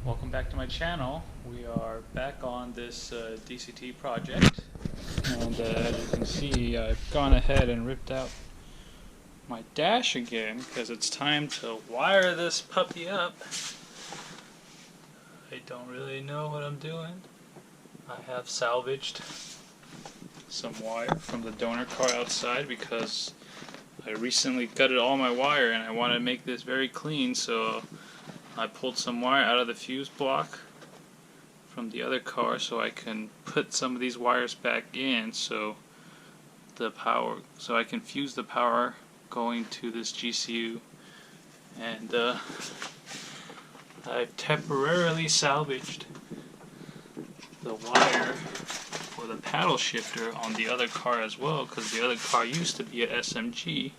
Welcome back to my channel. We are back on this DCT project, and as you can see, I've gone ahead and ripped out my dash again because it's time to wire this puppy up. I don't really know what I'm doing. I have salvaged some wire from the donor car outside because I recently gutted all my wire and I want to make this very clean, so I pulled some wire out of the fuse block from the other car so I can put some of these wires back in so I can fuse the power going to this GCU. And I've temporarily salvaged the wire for the paddle shifter on the other car as well, because the other car used to be an SMG.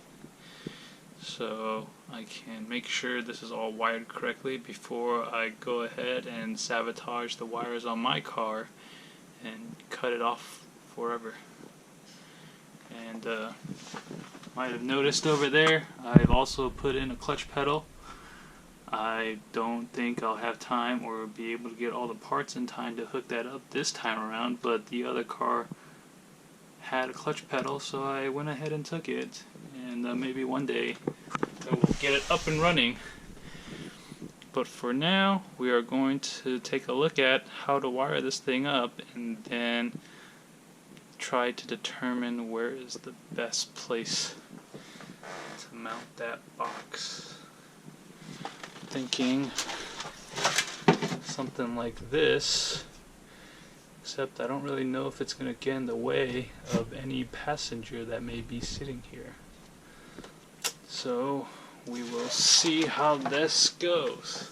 So I can make sure this is all wired correctly before I go ahead and sabotage the wires on my car and cut it off forever. And might have noticed over there, I've also put in a clutch pedal. I don't think I'll have time or be able to get all the parts in time to hook that up this time around, but the other car had a clutch pedal, so I went ahead and took it, and maybe one day we'll get it up and running. But for now, we are going to take a look at how to wire this thing up and then try to determine where is the best place to mount that box. Thinking something like this, except I don't really know if it's going to get in the way of any passenger that may be sitting here. So we will see how this goes.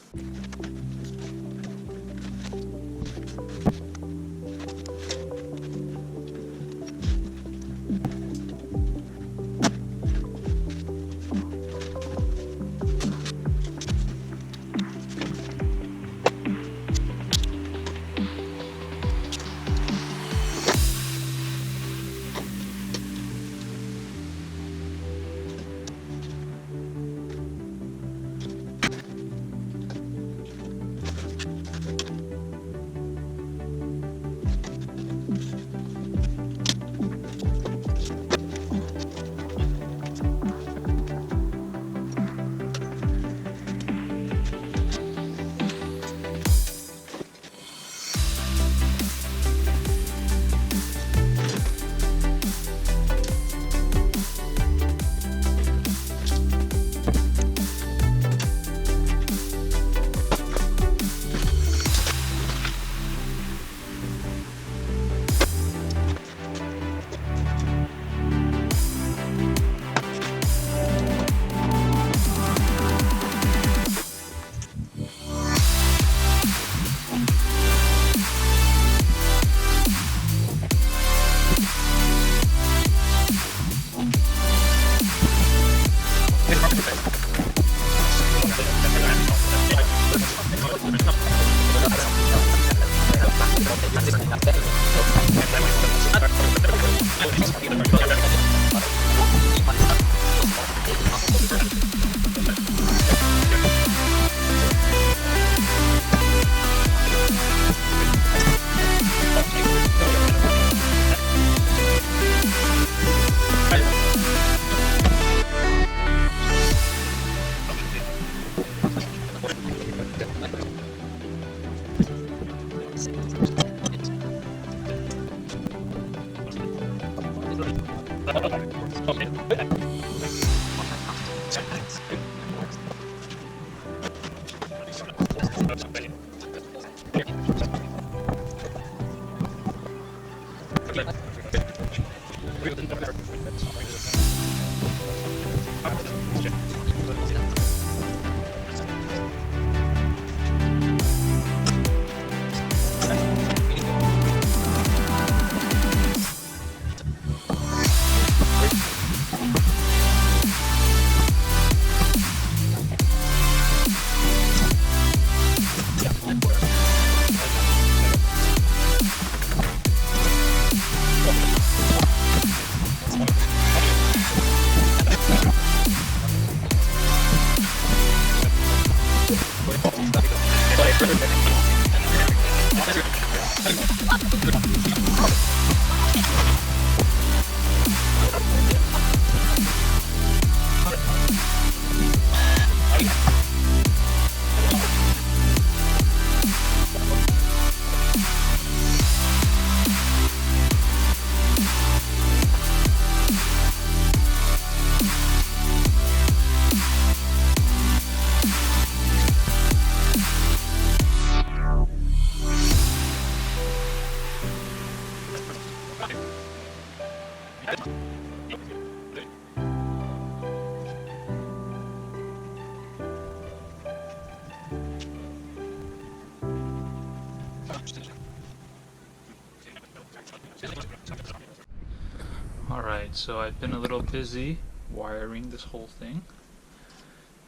Alright, so I've been a little busy wiring this whole thing,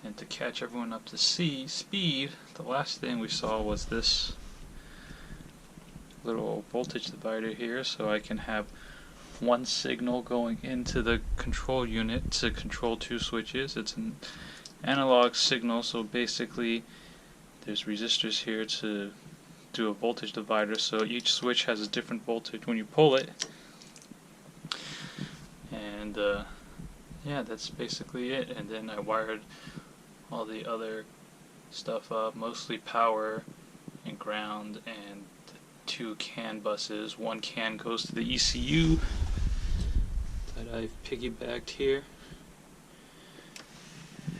and to catch everyone up to speed, the last thing we saw was this little voltage divider here, so I can have one signal going into the control unit to control two switches. It's an analog signal, so basically there's resistors here to do a voltage divider, so each switch has a different voltage when you pull it. And yeah, that's basically it. And then I wired all the other stuff up, mostly power and ground, and two CAN buses. One CAN goes to the ECU that I've piggybacked here,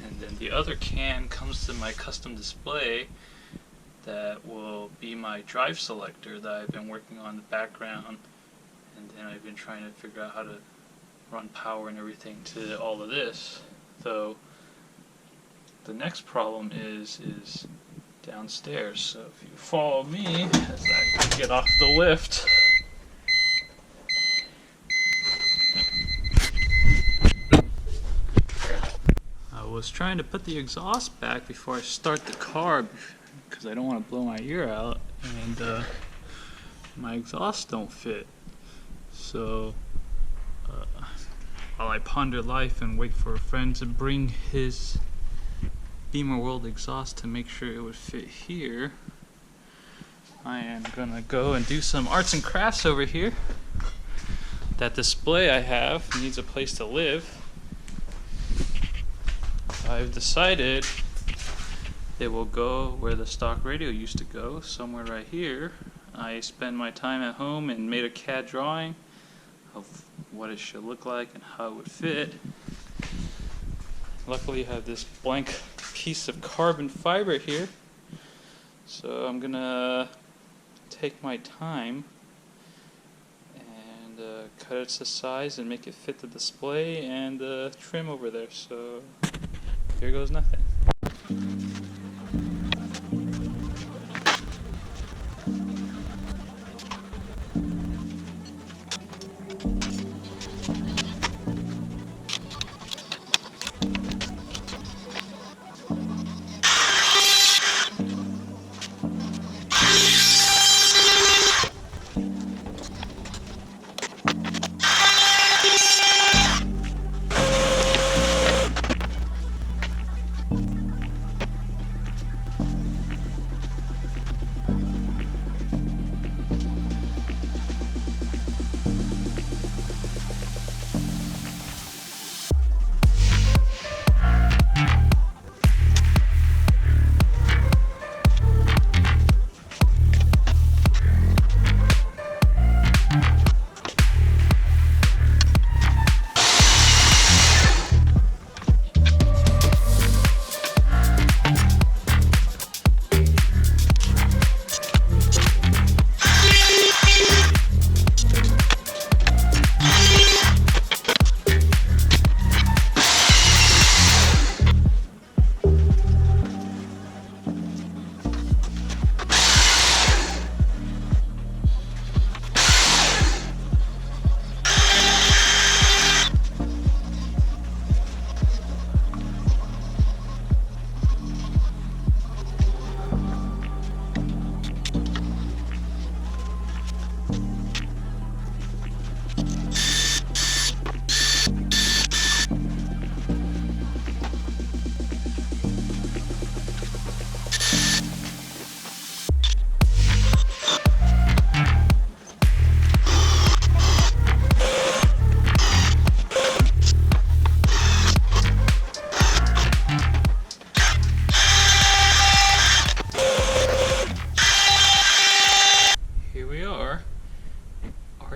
and then the other CAN comes to my custom display that will be my drive selector that I've been working on in the background, and then I've been trying to figure out how to run power and everything to all of this. Though the next problem is downstairs, so if you follow me as I get off the lift. I was trying to put the exhaust back before I start the car because I don't want to blow my ear out, and my exhaust don't fit. So while I ponder life and wait for a friend to bring his Beamer World exhaust to make sure it would fit here, I am gonna go and do some arts and crafts over here. That display I have needs a place to live. I've decided it will go where the stock radio used to go, somewhere right here. I spent my time at home and made a CAD drawing of what it should look like and how it would fit. Luckily I have this blank piece of carbon fiber here, so I'm gonna take my time and cut it to size and make it fit the display and trim over there. So here goes nothing.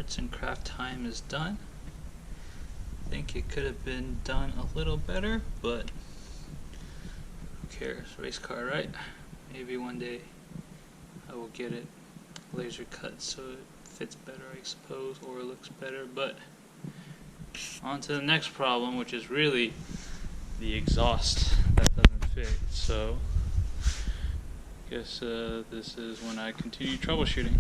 arts and craft time is done. I think it could have been done a little better, but who cares? Race car, right? Maybe one day I will get it laser cut so it fits better, I suppose, or looks better. But on to the next problem, which is really the exhaust that doesn't fit. So I guess this is when I continue troubleshooting.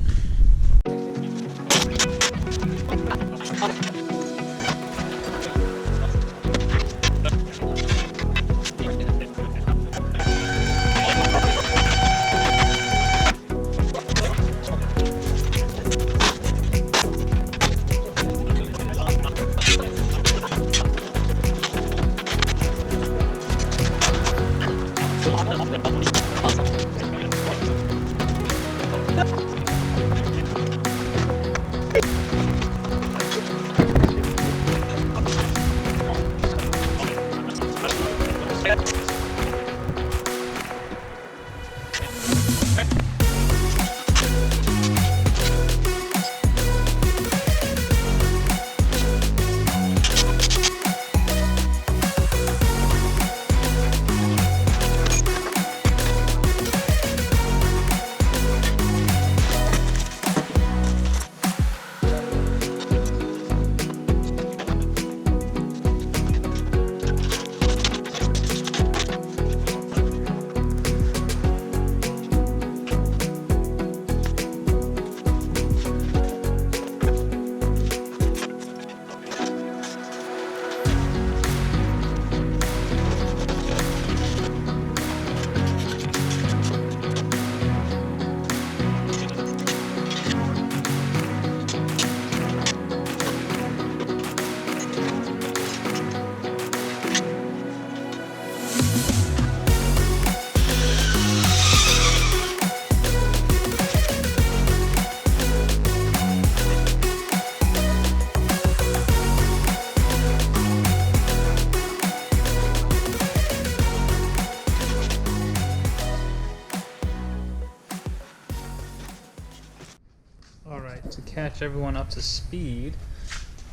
Alright, to catch everyone up to speed,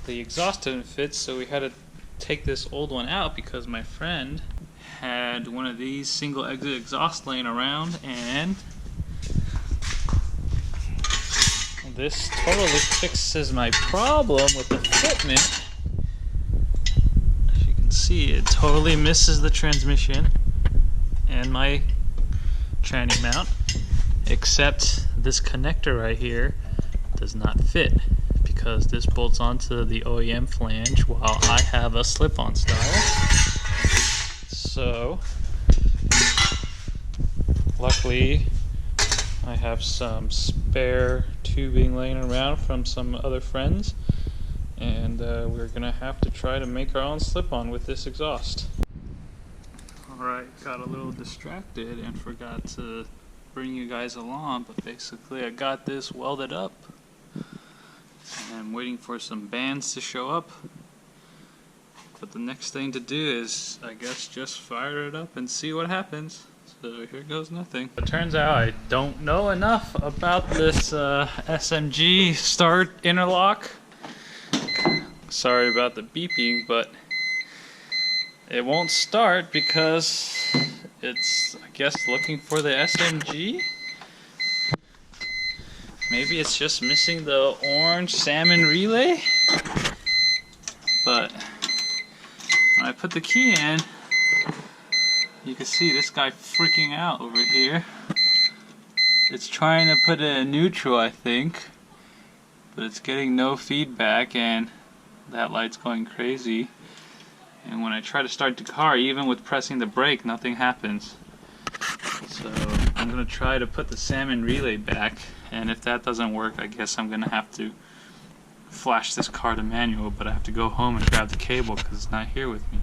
the exhaust didn't fit, so we had to take this old one out because my friend had one of these single exit exhausts laying around, and this totally fixes my problem with the fitment. As you can see, it totally misses the transmission and my tranny mount, except this connector right here does not fit because this bolts onto the OEM flange while I have a slip-on style. So luckily I have some spare tubing laying around from some other friends, and we're gonna have to try to make our own slip-on with this exhaust. Alright, got a little distracted and forgot to bring you guys along, but basically I got this welded up and I'm waiting for some bands to show up. But the next thing to do is, I guess, just fire it up and see what happens. So here goes nothing. It turns out I don't know enough about this SMG start interlock. Sorry about the beeping, but it won't start because it's, I guess, looking for the SMG. Maybe it's just missing the orange salmon relay. But when I put the key in, you can see this guy freaking out over here. It's trying to put it in neutral, I think, but it's getting no feedback and that light's going crazy. And when I try to start the car, even with pressing the brake, nothing happens. So I'm going to try to put the salmon relay back, and if that doesn't work, I guess I'm going to have to flash this car to manual, but I have to go home and grab the cable because it's not here with me.